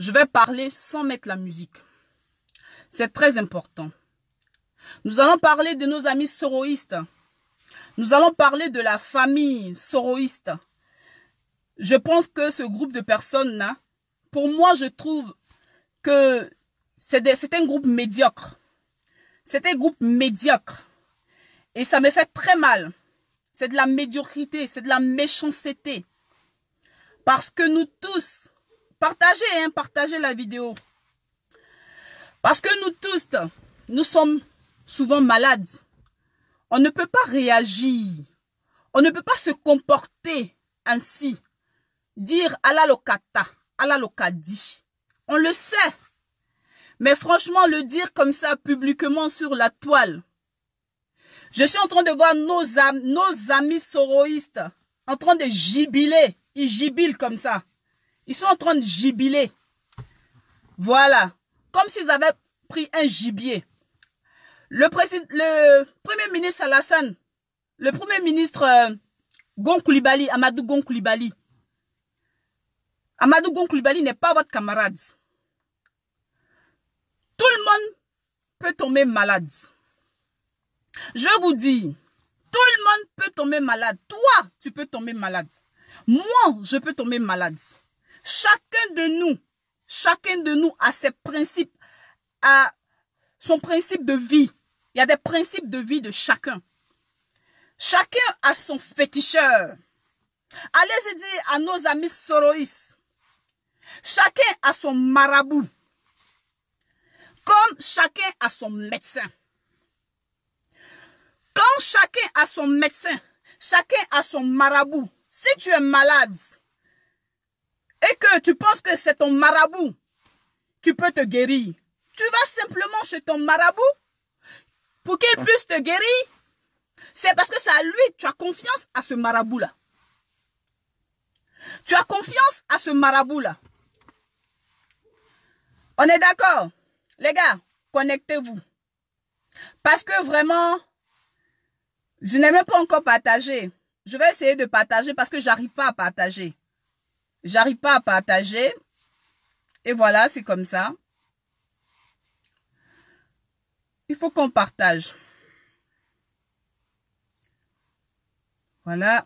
je vais parler sans mettre la musique. C'est très important. Nous allons parler de nos amis soroïstes. Nous allons parler de la famille soroïste. Je pense que ce groupe de personnes-là, pour moi, je trouve que c'est un groupe médiocre. C'est un groupe médiocre. Et ça me fait très mal. C'est de la médiocrité, c'est de la méchanceté. Parce que nous tous, partagez la vidéo. Parce que nous tous, nous sommes souvent malades. On ne peut pas réagir. On ne peut pas se comporter ainsi. Dire ala lokata, ala lokadi. On le sait. Mais franchement, le dire comme ça publiquement sur la toile. Je suis en train de voir nos amis soroïstes en train de gibiler. Ils gibilent comme ça. Ils sont en train de gibiler. Voilà. Comme s'ils avaient pris un gibier. Le premier ministre Alassane, le premier ministre Gon Coulibaly, Amadou Gon Coulibaly. Amadou Gon Coulibaly n'est pas votre camarade. Tout le monde peut tomber malade. Je vous dis, tout le monde peut tomber malade. Toi, tu peux tomber malade. Moi, je peux tomber malade. Chacun de nous a ses principes, a son principe de vie. Il y a des principes de vie de chacun. Chacun a son féticheur. Allez-y dire à nos amis soroïstes. Chacun a son marabout. Comme chacun a son médecin. Quand chacun a son médecin, chacun a son marabout. Si tu es malade et que tu penses que c'est ton marabout qui peut te guérir, tu vas simplement chez ton marabout pour qu'il puisse te guérir. C'est parce que c'est à lui, tu as confiance à ce marabout-là. Tu as confiance à ce marabout-là. On est d'accord? Les gars, connectez-vous. Parce que vraiment, je n'ai même pas encore partagé. Je vais essayer de partager parce que j'arrive pas à partager. J'arrive pas à partager. Et voilà, c'est comme ça. Il faut qu'on partage. Voilà.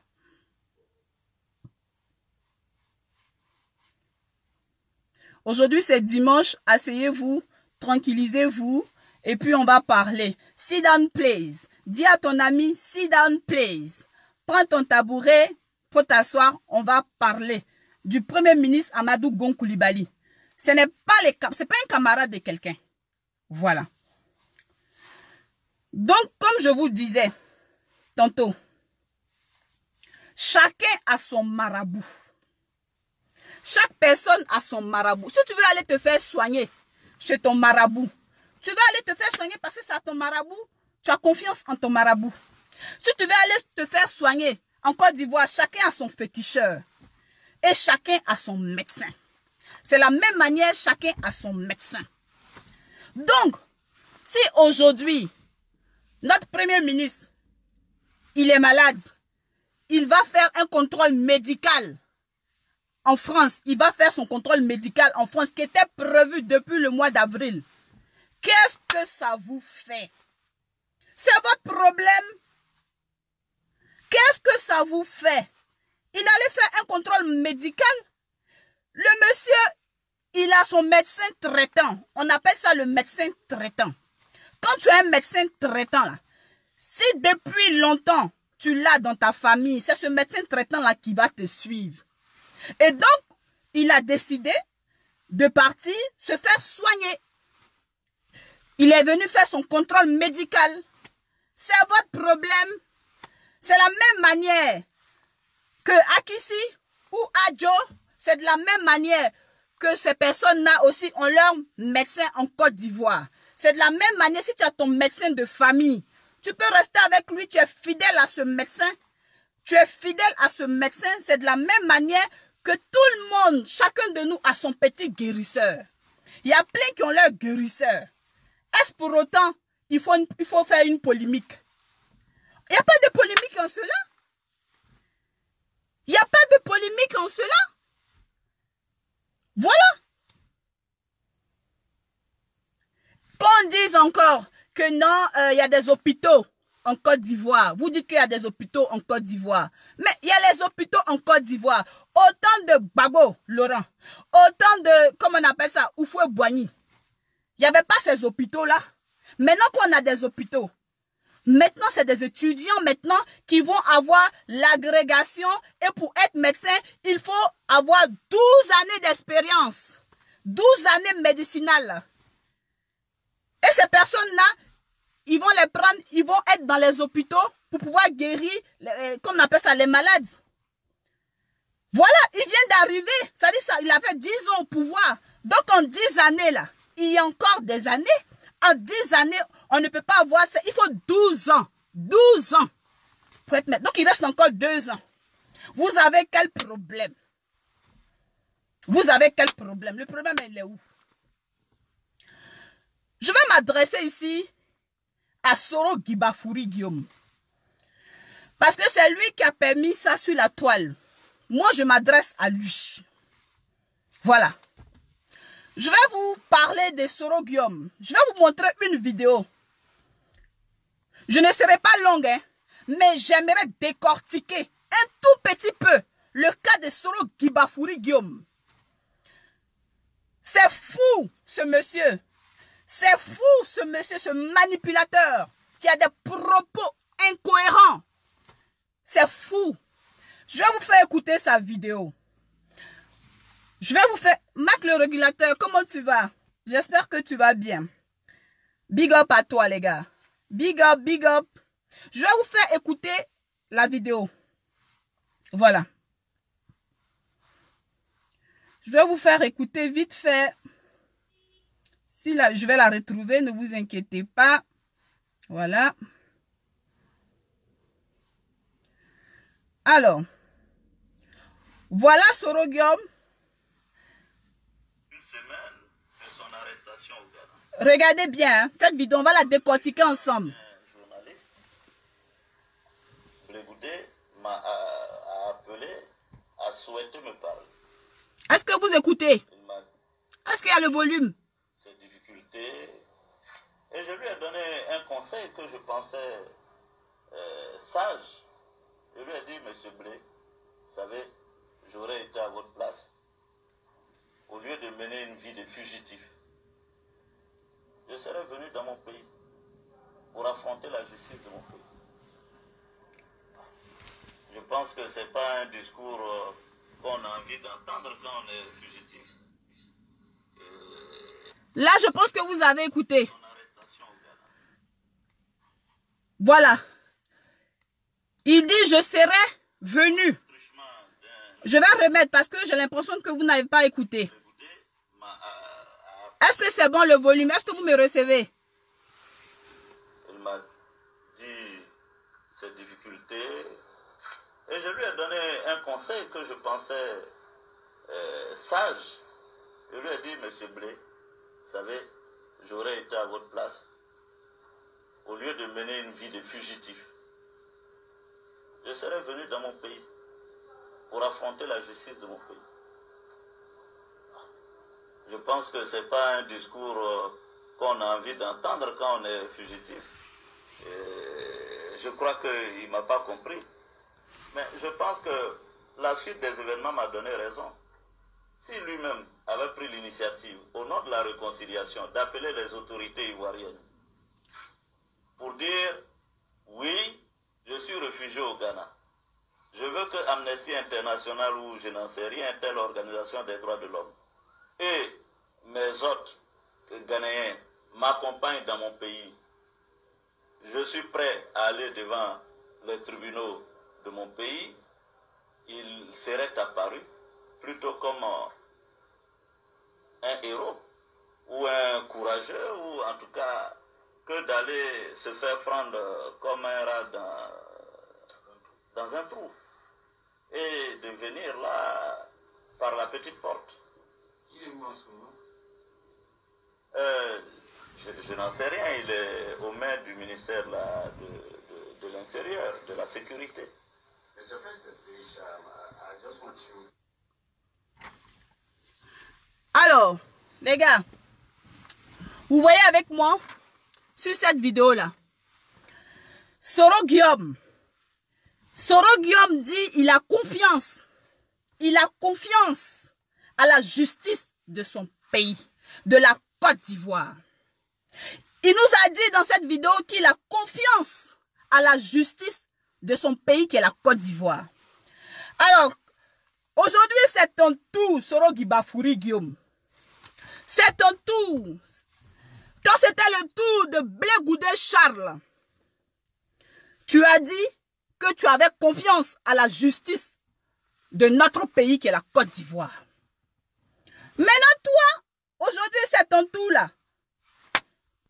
Aujourd'hui, c'est dimanche. Asseyez-vous, tranquillisez-vous. Et puis, on va parler. Sit down, please. Dis à ton ami, sit down, please. Prends ton tabouret, faut t'asseoir. On va parler du Premier ministre Amadou Gon Coulibaly. Ce n'est pas un camarade de quelqu'un. Voilà. Donc, comme je vous disais tantôt, chacun a son marabout. Chaque personne a son marabout. Si tu veux aller te faire soigner chez ton marabout, tu vas aller te faire soigner parce que c'est à ton marabout. Tu as confiance en ton marabout. Si tu veux aller te faire soigner en Côte d'Ivoire, chacun a son féticheur. Et chacun a son médecin. C'est la même manière, chacun a son médecin. Donc, si aujourd'hui, notre Premier ministre, il est malade, il va faire un contrôle médical en France. Il va faire son contrôle médical en France qui était prévu depuis le mois d'avril. Qu'est-ce que ça vous fait? C'est votre problème. Qu'est-ce que ça vous fait? Il allait faire un contrôle médical. Le monsieur, il a son médecin traitant. On appelle ça le médecin traitant. Quand tu as un médecin traitant, là, si depuis longtemps, tu l'as dans ta famille, c'est ce médecin traitant-là qui va te suivre. Et donc, il a décidé de partir se faire soigner. Il est venu faire son contrôle médical. C'est votre problème. C'est la même manière que Akissi ou Adjo, c'est de la même manière que ces personnes-là aussi ont leur médecin en Côte d'Ivoire. C'est de la même manière si tu as ton médecin de famille. Tu peux rester avec lui, tu es fidèle à ce médecin. Tu es fidèle à ce médecin. C'est de la même manière que tout le monde, chacun de nous a son petit guérisseur. Il y a plein qui ont leur guérisseur. Est-ce pour autant il faut faire une polémique? Il n'y a pas de polémique en cela. Il n'y a pas de polémique en cela. Voilà. disent encore que non, il y a des hôpitaux en Côte d'Ivoire. Vous dites qu'il y a des hôpitaux en Côte d'Ivoire. Mais il y a les hôpitaux en Côte d'Ivoire. Autant de Bago, Laurent. Autant de, comment on appelle ça, Oufoué-Boigny. Il n'y avait pas ces hôpitaux-là. Maintenant qu'on a des hôpitaux, maintenant c'est des étudiants maintenant qui vont avoir l'agrégation. Et pour être médecin, il faut avoir 12 années d'expérience. 12 années médicinales. Et ces personnes-là, ils vont les prendre, ils vont être dans les hôpitaux pour pouvoir guérir, comme on appelle ça, les malades. Voilà, il vient d'arriver. Ça dit ça, il avait 10 ans au pouvoir. Donc en 10 années là, il y a encore des années. En 10 années, on ne peut pas avoir ça. Il faut 12 ans. 12 ans pour être maître. Donc il reste encore 2 ans. Vous avez quel problème? Vous avez quel problème? Le problème, il est où? Je vais m'adresser ici à Soro Guibafouri Guillaume. Parce que c'est lui qui a permis ça sur la toile. Moi, je m'adresse à lui. Voilà. Je vais vous parler de Soro Guillaume. Je vais vous montrer une vidéo. Je ne serai pas longue, hein, mais j'aimerais décortiquer un tout petit peu le cas de Soro Guibafouri Guillaume. C'est fou, ce monsieur. C'est fou, ce monsieur, ce manipulateur qui a des propos incohérents. C'est fou. Je vais vous faire écouter sa vidéo. Je vais vous faire... Mac le régulateur, comment tu vas? J'espère que tu vas bien. Big up à toi, les gars. Big up, big up. Je vais vous faire écouter la vidéo. Voilà. Je vais vous faire écouter vite fait. Si là, je vais la retrouver, ne vous inquiétez pas. Voilà. Alors, voilà Soro Guillaume. Une semaine de son arrestation au Ghana. Regardez bien, hein, cette vidéo, on va la décortiquer ensemble. Un journaliste, Blé m'a appelé, a souhaité me parler. Est-ce que vous écoutez? Il m'a Est-ce qu'il y a le volume? ses difficultés. Et je lui ai donné un conseil que je pensais sage. Je lui ai dit, Monsieur Blé, vous savez, j'aurais été à votre place. Au lieu de mener une vie de fugitif, je serais venu dans mon pays pour affronter la justice de mon pays. Je pense que ce n'est pas un discours qu'on a envie d'entendre quand on est fugitif. Là, je pense que vous avez écouté. Son arrestation au Ghana. Voilà. Il dit, je serai venu. Truchement d'un Je vais remettre parce que j'ai l'impression que vous n'avez pas écouté. Blé m'a Est-ce que c'est bon le volume? Est-ce que vous me recevez? il m'a dit ses difficultés et je lui ai donné un conseil que je pensais sage. Je lui ai dit, Monsieur Blé, vous savez, j'aurais été à votre place. Au lieu de mener une vie de fugitif, je serais venu dans mon pays pour affronter la justice de mon pays. Je pense que ce n'est pas un discours qu'on a envie d'entendre quand on est fugitif. Je crois qu'il ne m'a pas compris. Mais je pense que la suite des événements m'a donné raison. Si lui-même avait pris l'initiative, au nom de la réconciliation, d'appeler les autorités ivoiriennes pour dire, oui, je suis réfugié au Ghana. Je veux que Amnesty International ou je n'en sais rien, telle organisation des droits de l'homme, et mes hôtes ghanéens m'accompagnent dans mon pays. Je suis prêt à aller devant les tribunaux de mon pays. Il serait apparu plutôt comme un héros ou un courageux, ou en tout cas que d'aller se faire prendre comme un rat dans un trou et de venir là par la petite porte. Il est où en ce moment? Je n'en sais rien, il est aux mains du ministère de l'Intérieur, de la Sécurité. Mr. President, please, I just want you... Alors, les gars, vous voyez avec moi, sur cette vidéo-là. Soro Guillaume dit il a confiance. Il a confiance à la justice de son pays, de la Côte d'Ivoire. Il nous a dit dans cette vidéo qu'il a confiance à la justice de son pays qui est la Côte d'Ivoire. Alors, aujourd'hui c'est ton tour, Soro Guillaume. C'est ton tour. Quand c'était le tour de Blé Goudé Charles, tu as dit que tu avais confiance à la justice de notre pays qui est la Côte d'Ivoire. Maintenant, toi, aujourd'hui, c'est ton tour là.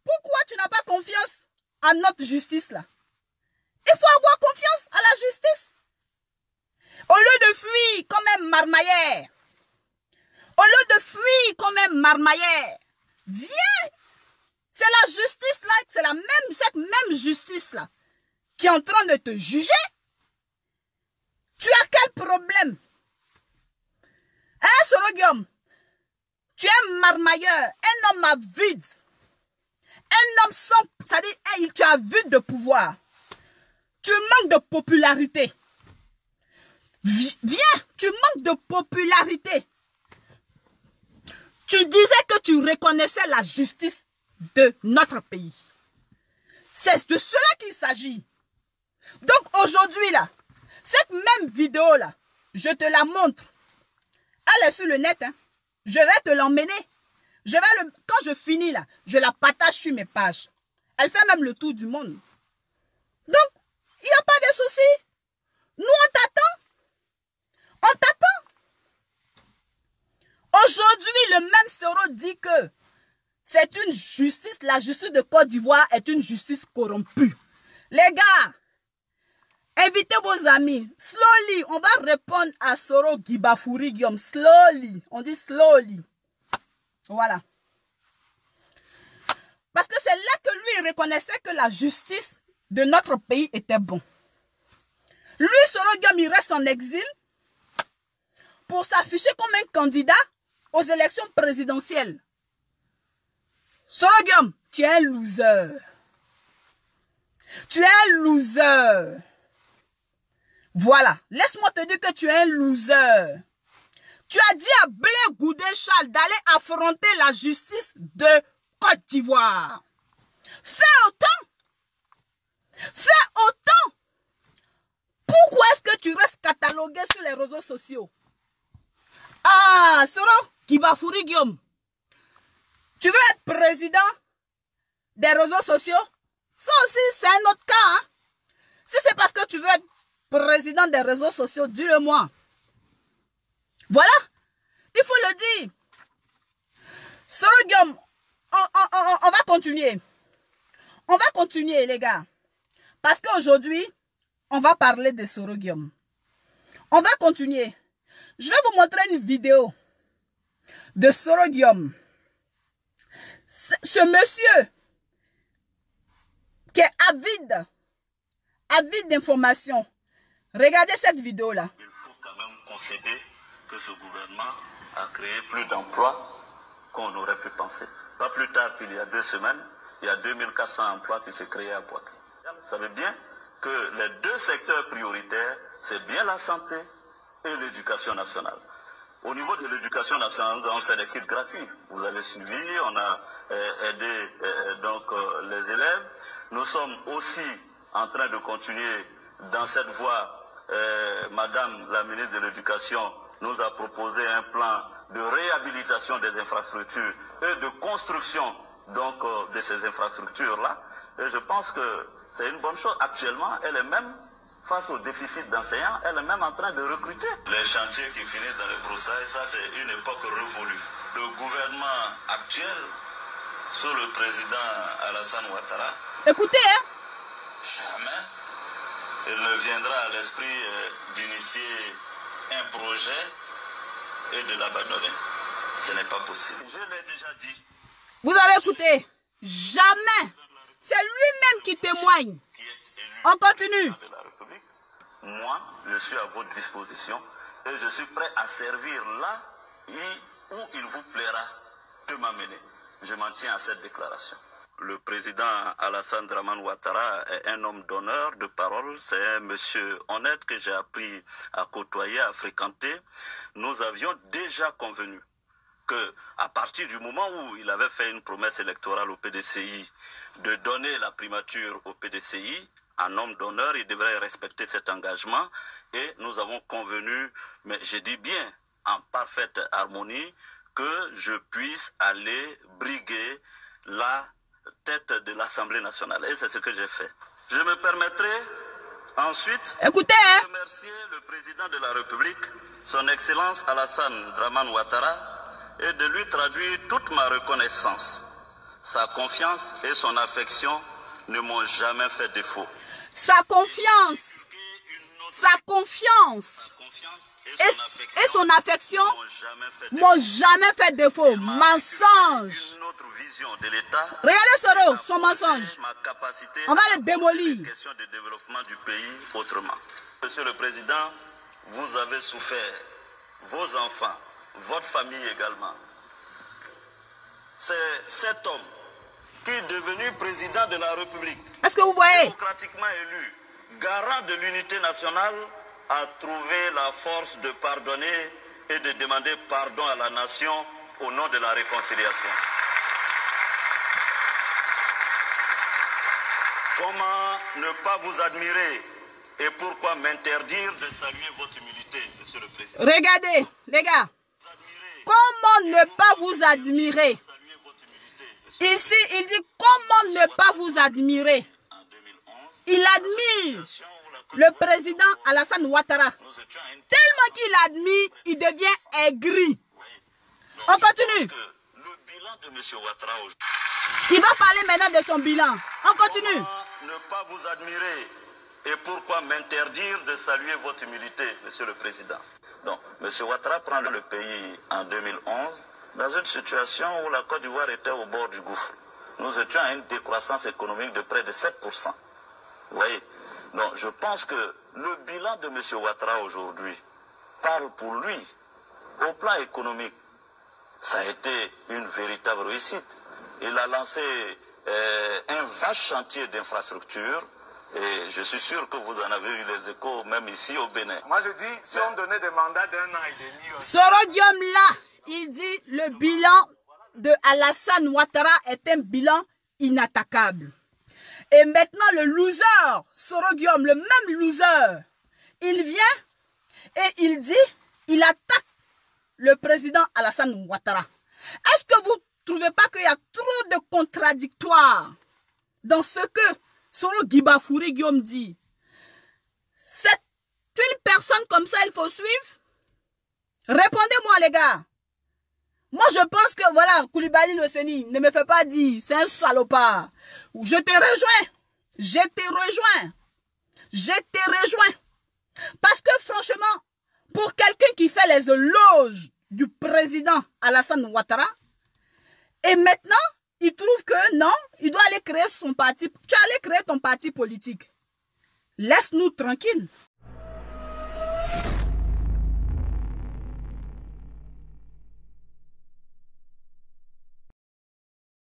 Pourquoi tu n'as pas confiance à notre justice là? Il faut avoir confiance à la justice. Au lieu de fuir comme un marmaillère, viens. C'est la justice là, c'est cette même justice là qui est en train de te juger. Tu as quel problème? Hein, Soro Guillaume? Tu es un marmailleur, un homme à vide. Un homme sans... C'est-à-dire, tu as vide de pouvoir. Tu manques de popularité. Viens, tu manques de popularité. Tu disais que tu reconnaissais la justice de notre pays. C'est de cela qu'il s'agit. Donc aujourd'hui là, cette même vidéo là, je te la montre. Elle est sur le net. Hein. Je vais te l'emmener. Quand je finis là, je la partage sur mes pages. Elle fait même le tour du monde. Donc, il n'y a pas de souci. Nous, on t'attend. On t'attend. Aujourd'hui, le même Soro dit que c'est une justice, la justice de Côte d'Ivoire est une justice corrompue. Les gars, invitez vos amis. Slowly, on va répondre à Soro Guillaume. Slowly, on dit slowly. Voilà. Parce que c'est là que lui reconnaissait que la justice de notre pays était bon. Lui, Soro Guillaume, il reste en exil pour s'afficher comme un candidat aux élections présidentielles. Soro Guillaume, tu es un loser. Tu es un loser. Voilà. Laisse-moi te dire que tu es un loser. Tu as dit à Blé Goudé Charles d'aller affronter la justice de Côte d'Ivoire. Fais autant. Fais autant. Pourquoi est-ce que tu restes catalogué sur les réseaux sociaux? Ah, Soro Guillaume. Tu veux être président des réseaux sociaux? Ça aussi, c'est un autre cas. Hein? Si c'est parce que tu veux être président des réseaux sociaux, dis-le-moi. Voilà. Il faut le dire. Soro Guillaume, on va continuer. On va continuer, les gars. Parce qu'aujourd'hui, on va parler de Soro Guillaume. On va continuer. Je vais vous montrer une vidéo de Soro Guillaume. Ce monsieur qui est avide d'informations. Regardez cette vidéo-là. Il faut quand même concéder que ce gouvernement a créé plus d'emplois qu'on aurait pu penser. Pas plus tard qu'il y a 2 semaines, il y a 2400 emplois qui s'est créés à Boaké. Vous savez bien que les 2 secteurs prioritaires, c'est bien la santé et l'éducation nationale. Au niveau de l'éducation nationale, nous avons fait des kits gratuits. Vous avez suivi, on a aidé les élèves. Nous sommes aussi en train de continuer dans cette voie. Madame la ministre de l'Éducation nous a proposé un plan de réhabilitation des infrastructures et de construction de ces infrastructures-là. Et je pense que c'est une bonne chose. Actuellement, elle est même, face au déficit d'enseignants, elle est même en train de recruter. Les chantiers qui finissent dans les broussailles, ça c'est une époque révolue. Le gouvernement actuel, sous le président Alassane Ouattara, écoutez, hein? Jamais il ne viendra à l'esprit d'initier un projet et de l'abandonner. Ce n'est pas possible. Je l'ai déjà dit. Vous avez écouté? Jamais. C'est lui-même qui témoigne. On continue. Moi, je suis à votre disposition et je suis prêt à servir là où il vous plaira de m'amener. Je m'en tiens à cette déclaration. le président Alassane Dramane Ouattara est un homme d'honneur, de parole. C'est un monsieur honnête que j'ai appris à côtoyer, à fréquenter. Nous avions déjà convenu que, à partir du moment où il avait fait une promesse électorale au PDCI de donner la primature au PDCI, un homme d'honneur, il devrait respecter cet engagement. Et nous avons convenu, mais je dis bien en parfaite harmonie, que je puisse aller briguer la tête de l'Assemblée nationale. Et c'est ce que j'ai fait. Je me permettrai ensuite de remercier le président de la République, son Excellence Alassane Dramane Ouattara, et de lui traduire toute ma reconnaissance. Sa confiance et son affection ne m'ont jamais fait défaut. Sa confiance et son affection m'ont jamais fait défaut. Mensonge. Regardez Soro, son mensonge. On va le démolir. Question de développement du pays autrement. Monsieur le Président, vous avez souffert, vos enfants, votre famille également. C'est cet homme qui est devenu président de la République. Est-ce que vous voyez? Démocratiquement élu, garant de l'unité nationale, a trouvé la force de pardonner et de demander pardon à la nation au nom de la réconciliation. Comment ne pas vous admirer et pourquoi m'interdire de saluer votre humilité, Monsieur le Président? Regardez, les gars, comment ne pas vous admirer? Ici, il dit comment ne pas vous admirer. Il admire le président Alassane Ouattara. Tellement qu'il admire, il devient aigri. On continue. Il va parler maintenant de son bilan. On continue. Comment ne pas vous admirer et pourquoi m'interdire de saluer votre humilité, Monsieur le Président? Donc, M. Ouattara prend le pays en 2011 dans une situation où la Côte d'Ivoire était au bord du gouffre. Nous étions à une décroissance économique de près de 7%. Vous voyez? Donc, je pense que le bilan de M. Ouattara aujourd'hui parle pour lui. Au plan économique, ça a été une véritable réussite. Il a lancé un vaste chantier d'infrastructure. Et je suis sûr que vous en avez eu les échos, même ici au Bénin. Moi je dis, si on donnait des mandats d'1 an et demi... Soro Guillaume là, il dit le bilan de Alassane Ouattara est un bilan inattaquable. Et maintenant le loser, Soro Guillaume, le même loser, il vient et il dit, il attaque le président Alassane Ouattara. Est-ce que vous ne trouvez pas qu'il y a trop de contradictoires dans ce que Soro Guibafouri Guillaume dit? C'est une personne comme ça, il faut suivre? Répondez-moi les gars. Moi je pense que voilà, Koulibaly le Séni, ne me fait pas dire, c'est un salopard. Je te rejoins. Je te rejoins. Parce que franchement, pour quelqu'un qui fait les éloges du président Alassane Ouattara, et maintenant, il trouve que non, il doit aller créer son parti. Tu allais créer ton parti politique. Laisse-nous tranquilles.